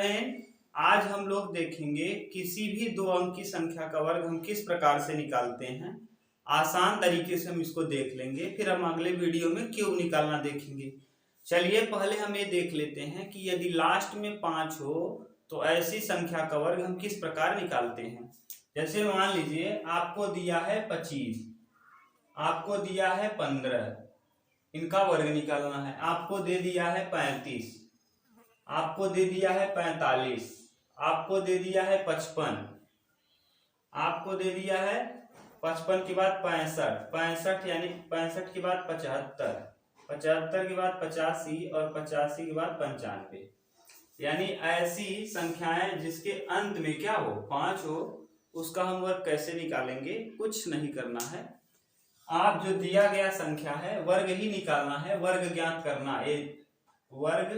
And आज हम लोग देखेंगे किसी भी दो अंक की संख्या का वर्ग हम किस प्रकार से निकालते हैं। आसान तरीके से हम इसको देख लेंगे, फिर हम अगले वीडियो में क्यूब निकालना देखेंगे। चलिए पहले हम ये देख लेते हैं कि यदि लास्ट में 5 हो तो ऐसी संख्या का वर्ग हम किस प्रकार निकालते हैं। जैसे मान लीजिए आपको दिया है 25, आपको दिया है 15, इनका वर्ग निकालना है। आपको दे दिया है 35, आपको दे दिया है 45, आपको दे दिया है 55, आपको दे दिया है 55 के बाद 65, 65 यानी 65 के बाद 75, 75 के बाद 85 और 85 के बाद 95। यानी ऐसी संख्याएं जिसके अंत में क्या हो 5 हो, उसका हम वर्ग कैसे निकालेंगे। कुछ नहीं करना है, आप जो दिया गया संख्या है वर्ग ही निकालना है, वर्ग ज्ञात करना। वर्ग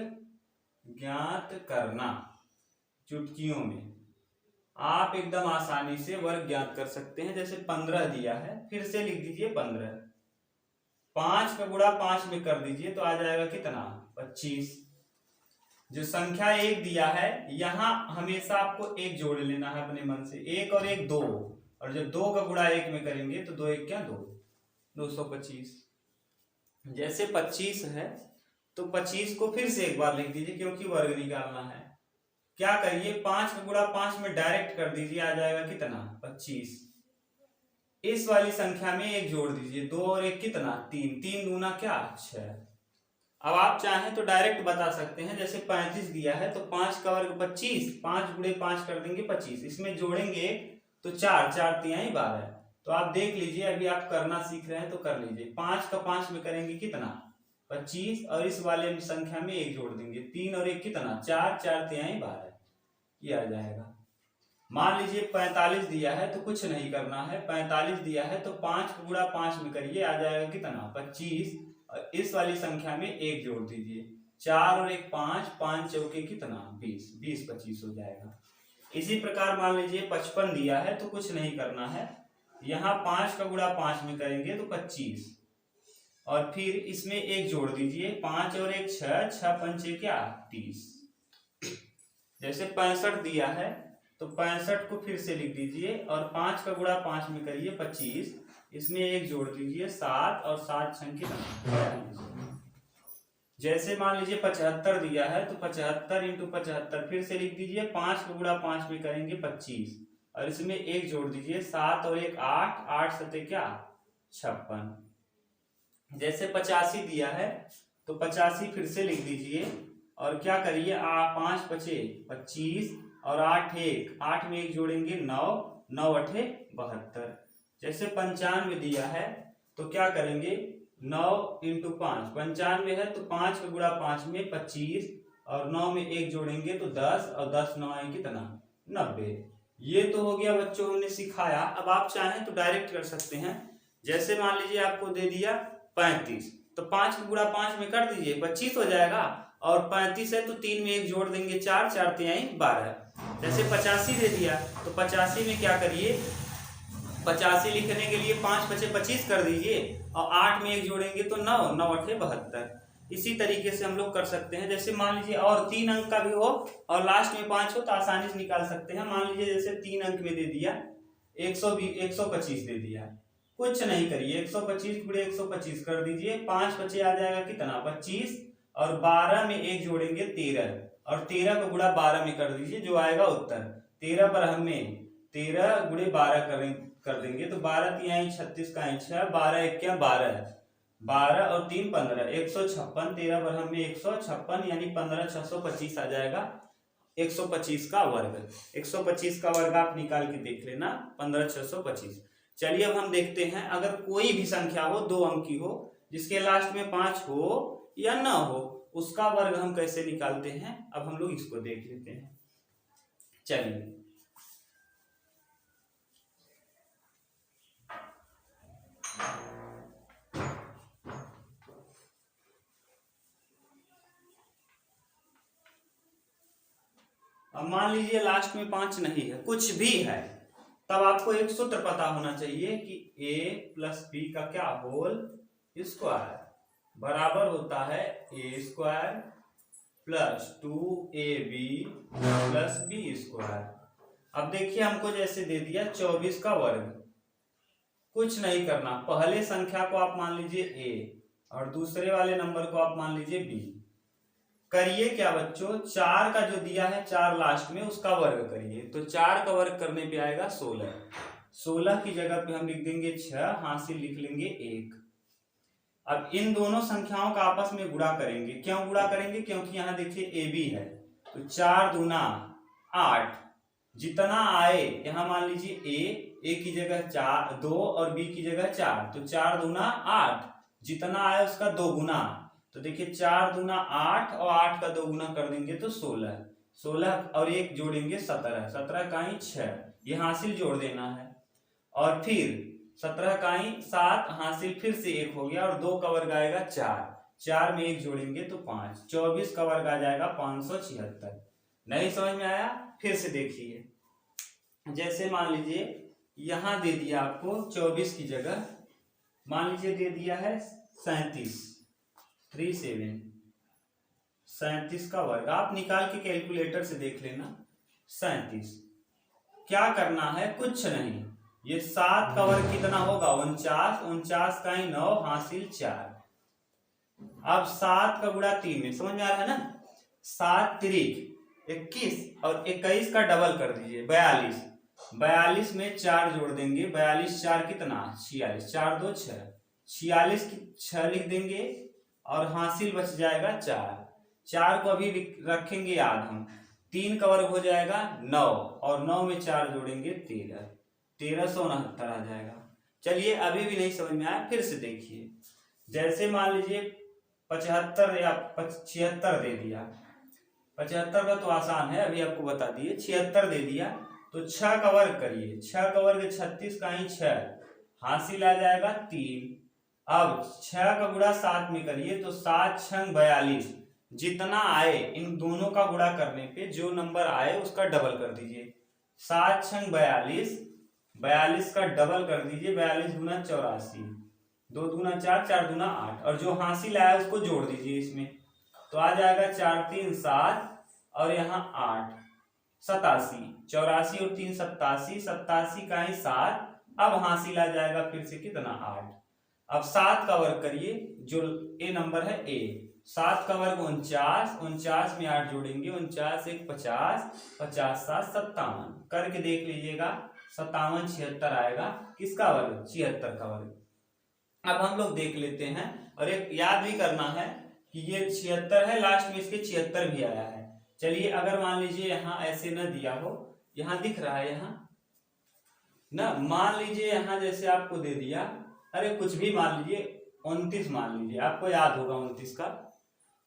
ज्ञात करना चुटकियों में आप एकदम आसानी से वर्ग ज्ञात कर सकते हैं। जैसे 15 दिया है, फिर से लिख दीजिए 15, 5 का गुणा 5 में कर दीजिए तो आ जाएगा कितना 25। जो संख्या 1 दिया है यहां हमेशा आपको एक जोड़ लेना है अपने मन से, 1 और 1 2, और जब 2 का गुणा 1 में करेंगे तो 2 1 क्या 2, 225। जैसे 25 है तो 25 को फिर से एक बार लिख दीजिए क्योंकि वर्ग निकालना है। क्या करिए 5 का गुणा 5 में डायरेक्ट कर दीजिए, आ जाएगा कितना 25। इस वाली संख्या में एक जोड़ दीजिए, 2 और 1 कितना 3, 3 दूना क्या 6। अब आप चाहें तो डायरेक्ट बता सकते हैं। जैसे 35 दिया है तो 5 का वर्ग 25, 5 गुणे 5 कर देंगे 25, इसमें जोड़ेंगे तो 4, 4 तिहाई 12। तो आप देख लीजिए, अभी आप करना सीख रहे हैं तो कर लीजिए। 5 का 5 में करेंगे कितना 25, और इस वाले संख्या में एक जोड़ देंगे, 3 और 1 कितना 4, 4 तिहाई 12, ये आ जाएगा। मान लीजिए 45 दिया है तो कुछ नहीं करना है, 45 दिया है तो 5 गुणा 5 में करिए, आ जाएगा कितना 25, और इस वाली संख्या में एक जोड़ दीजिए, 4 और 1 5, 5 चौके कितना 20, 20 25 हो जाएगा। इसी प्रकार मान लीजिए 55 दिया है तो कुछ नहीं करना है, यहाँ 5 का गुणा 5 में करेंगे तो 25, और फिर इसमें एक जोड़ दीजिए, 5 और 1 6, 6 पंचे क्या 30। जैसे 65 दिया है तो 65 को फिर से लिख दीजिए, और 5 का गुणा 5 में करिए 25, इसमें एक जोड़ दीजिए 7, और 7 छंग कितना। जैसे मान लीजिए 75 दिया है तो 75 इंटू 75 फिर से लिख दीजिए, 5 का गुणा 5 में करेंगे 25, और इसमें एक जोड़ दीजिए 7 और 1 8, 8 सते क्या 56। जैसे 85 दिया है तो 85 फिर से लिख दीजिए, और क्या करिए 5 पचे 25, और 8 1, 8 में एक जोड़ेंगे 9, 9 8 72। जैसे 95 दिया है तो क्या करेंगे 9 इंटू 5, 95 है तो 5 का गुणा 5 में 25, और 9 में एक जोड़ेंगे तो 10, और 10 9 है कितना 90। ये तो हो गया बच्चों हमने सिखाया। अब आप चाहें तो डायरेक्ट कर सकते हैं। जैसे मान लीजिए आपको दे दिया 35, तो 5 का गुणा 5 में कर दीजिए 25 हो जाएगा, और 35 है तो 3 में एक जोड़ देंगे 4, 4 तिहाई 12। जैसे 85 दे दिया तो 85 में क्या करिए 85 लिखने के लिए 5 पचे 25 कर दीजिए, और 8 में एक जोड़ेंगे तो 9, 9 8 72। इसी तरीके से हम लोग कर सकते हैं। जैसे मान लीजिए और 3 अंक का भी हो और लास्ट में 5 हो तो आसानी से निकाल सकते हैं। मान लीजिए जैसे 3 अंक में दे दिया 125 दे दिया, कुछ नहीं करिए 125 गुणे 125 कर दीजिए, 5 बचे आ जाएगा कितना 25, और 12 में एक जोड़ेंगे 13, और 13 को गुणा 12 में कर दीजिए, जो आएगा उत्तर 13 पर हमें 13 गुणे 12 कर देंगे तो 12 तिहाई 36 का 6, 12 1 क्या 12, 12 और 3 15, 156, 13 पर हमें 156 यानी 15 625 आ जाएगा 125 का वर्ग। 125 का वर्ग आप निकाल के देख लेना 15 625। चलिए अब हम देखते हैं, अगर कोई भी संख्या हो 2 अंक की हो जिसके लास्ट में 5 हो या ना हो, उसका वर्ग हम कैसे निकालते हैं। अब हम लोग इसको देख लेते हैं। चलिए अब मान लीजिए लास्ट में 5 नहीं है, कुछ भी है, तब आपको एक सूत्र पता होना चाहिए कि a प्लस बी का क्या होल स्क्वायर बराबर होता है a square +2ab plus B square. अब देखिए हमको जैसे दे दिया 24 का वर्ग, कुछ नहीं करना, पहले संख्या को आप मान लीजिए a और दूसरे वाले नंबर को आप मान लीजिए b। करिए क्या बच्चों, 4 का जो दिया है 4 लास्ट में उसका वर्ग करिए, तो 4 का वर्ग करने पे आएगा 16। 16 की जगह पे हम लिख देंगे 6, हासिल लिख लेंगे 1। अब इन दोनों संख्याओं का आपस में गुणा करेंगे। क्यों गुणा करेंगे, क्योंकि यहाँ देखिए ए बी है, तो 4 दूना 8, जितना आए यहाँ मान लीजिए ए की जगह 4 2 और बी की जगह 4, तो 4 दूना 8, जितना आए उसका 2 गुना। तो देखिए 4 दूना 8 और 8 का 2 गुना कर देंगे तो 16, 16 और 1 जोड़ेंगे 17, 17 का ही 6, ये हासिल जोड़ देना है। और फिर 17 का ही 7, हासिल फिर से 1 हो गया, और 2 का वर्ग आएगा 4, 4 में 1 जोड़ेंगे तो 5, 24 का वर्ग आ जाएगा 576। नहीं समझ में आया, फिर से देखिए, जैसे मान लीजिए यहां दे दिया आपको 24 की जगह मान लीजिए दे दिया है 37, 37 का वर्ग, आप निकाल के कैलकुलेटर से देख लेना। 37 क्या करना है, कुछ नहीं, ये 7 का वर्ग कितना होगा 49, 49 का ही 9, हासिल 4। अब 7 का गुणा 3 में, समझ में आ रहा है ना, 7 तिरिक 21 और 21 का डबल कर दीजिए 42, 42 में 4 जोड़ देंगे, 42 4 कितना 46, 4 2 6, 46 की 6 लिख देंगे और हासिल बच जाएगा 4। 4 को अभी रखेंगे याद हम, 3 का वर्ग हो जाएगा 9 और 9 में 4 जोड़ेंगे 13, 1369 आ जाएगा। चलिए अभी भी नहीं समझ में आया, फिर से देखिए, जैसे मान लीजिए 75 या 76 दे दिया, 75 का तो आसान है, अभी आपको बता दिए, 76 दे दिया तो 6 का वर्ग करिए, 6 का वर्ग 36 का ही 6, हासिल आ जाएगा 3। अब 6 का गुणा 7 में करिए तो 7 6 42, जितना आए इन दोनों का गुणा करने पे जो नंबर आए उसका डबल कर दीजिए, 7 6 42, 42 का डबल कर दीजिए, 42 दूना 84, 2 दूना 4, 4 दूना 8, और जो हासिल आया उसको जोड़ दीजिए इसमें, तो आ जाएगा 4 3 7 और यहाँ 8 87, 84 और 3 87, 87 का ही 7, अब हासिल आ जाएगा फिर से कितना 8। अब 7 का वर्ग करिए, जो ए नंबर है ए, 7 का वर्ग 49, 49 में 8 जोड़ेंगे, 49 1 50, 50 7 57, करके देख लीजिएगा 57 76 आएगा, किसका वर्ग 76 का वर्ग। अब हम लोग देख लेते हैं, और एक याद भी करना है कि ये 76 है, लास्ट में इसके 76 भी आया है। चलिए अगर मान लीजिए यहाँ ऐसे न दिया हो, यहाँ दिख रहा है यहाँ ना, मान लीजिए यहाँ जैसे आपको दे दिया, अरे कुछ भी मान लीजिए 29 मान लीजिए, आपको याद होगा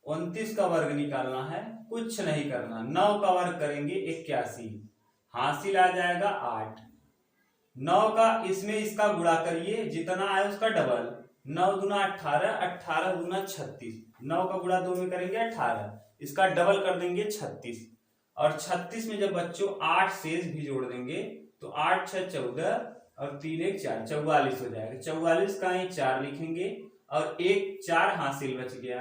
29 का वर्ग निकालना है, कुछ नहीं करना, 9 का वर्ग करेंगे 81, हासिल आ जाएगा 8। 9 का इसमें इसका गुणा करिए, जितना आए उसका डबल, 9 दूना 18, 18 दूना 36, 9 का गुणा 2 में करेंगे 18, इसका डबल कर देंगे 36, और 36 में जब बच्चों 8 शेष भी जोड़ देंगे तो 8 6 14 और 3 1 4, 44 हो जाएगा, 44 का ही 4 लिखेंगे और 1 4 हासिल बच गया।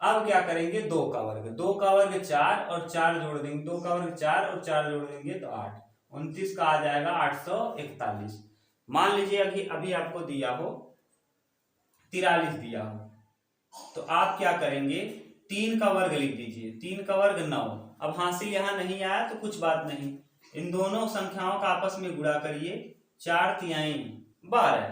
अब क्या करेंगे, 2 का वर्ग, 2 का वर्ग 4 और 4 जोड़ देंगे, 2 का वर्ग 4 और 4 जोड़ देंगे तो 8, 29 का आ जाएगा 841। मान लीजिए अभी आपको दिया हो 43 दिया हो, तो आप क्या करेंगे, 3 का वर्ग लिख दीजिए, 3 का वर्ग 9, अब हासिल यहाँ नहीं आया तो कुछ बात नहीं, इन दोनों संख्याओं का आपस में गुणा करिए, 4 तिहाई 12,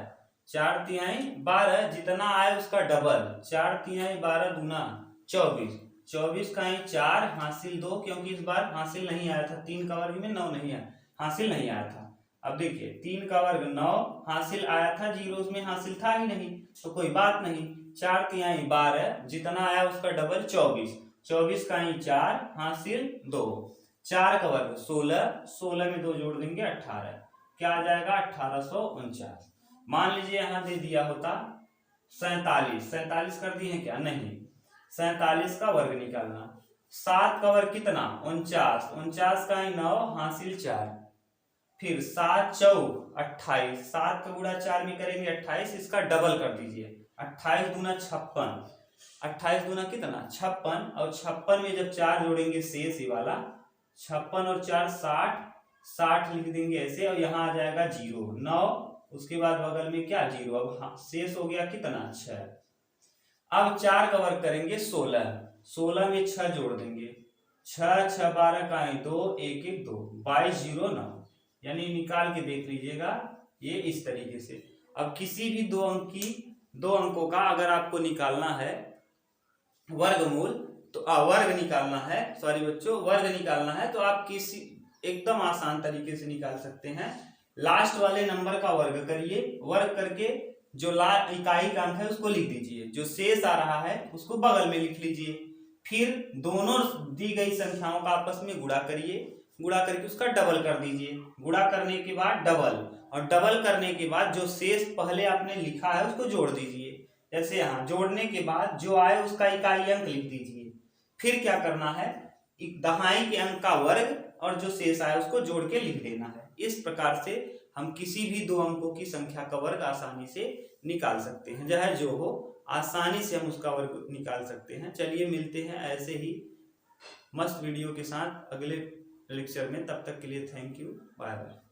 4 तिहाई 12, जितना आए उसका डबल, 4 तिहाई 12 दूना 24, 24 का ही 4, हासिल 2, क्योंकि इस बार हासिल नहीं आया था, 3 का वर्ग में 9 नहीं आया, हासिल नहीं आया था। अब देखिए 3 का वर्ग 9, हासिल आया था 0, उसमें हासिल था ही नहीं, तो कोई बात नहीं, 4 तिहाई 12, जितना आया उसका डबल 24, 24 का ही 4, हासिल 2, 4 का वर्ग 16, 16 में 2 जोड़ देंगे 18, क्या आ जाएगा 1849। मान लीजिए यहाँ दे दिया होता 47, 47 कर दिए क्या, नहीं, 47 का वर्ग निकालना, 7 का वर्ग कितना 49, 49 का ही 9, हासिल 4, फिर 7 चौक 28, 7 का गुणा 4 में करेंगे 28, इसका डबल कर दीजिए, 28 दूना 56, 28 दूना कितना 56, और 56 में जब 4 जोड़ेंगे शेष ये वाला 56 और 4 60, 60 लिख देंगे ऐसे, और यहाँ आ जाएगा 0 9, उसके बाद बगल में क्या 0, अब हाँ शेष हो गया कितना 6। अब 4 का वर्ग करेंगे 16, 16 में 6 जोड़ देंगे 6 6 12 का 2 1 1 2 22 0 9, यानी निकाल के देख लीजिएगा ये इस तरीके से। अब किसी भी दो अंकों का अगर आपको निकालना है वर्गमूल, तो वर्ग निकालना है, सॉरी बच्चों वर्ग निकालना है, तो आप किसी एकदम आसान तरीके से निकाल सकते हैं। लास्ट वाले नंबर का वर्ग करिए, वर्ग करके जो इकाई का अंक है उसको लिख दीजिए, जो शेष आ रहा है उसको बगल में लिख लीजिए, फिर दोनों दी गई संख्याओं का आपस में गुणा करिए, गुणा करके उसका डबल कर दीजिए, गुणा करने के बाद डबल, और डबल करने के बाद जो शेष पहले आपने लिखा है उसको जोड़ दीजिए। जैसे यहाँ जोड़ने के बाद जो आए उसका इकाई अंक लिख दीजिए, फिर क्या करना है दहाई के अंक का वर्ग और जो शेष आए उसको जोड़ के लिख देना है। इस प्रकार से हम किसी भी दो अंकों की संख्या का वर्ग आसानी से निकाल सकते हैं, चाहे जो हो आसानी से हम उसका वर्ग निकाल सकते हैं। चलिए मिलते हैं ऐसे ही मस्त वीडियो के साथ अगले लेक्चर में, तब तक के लिए थैंक यू, बाय बाय।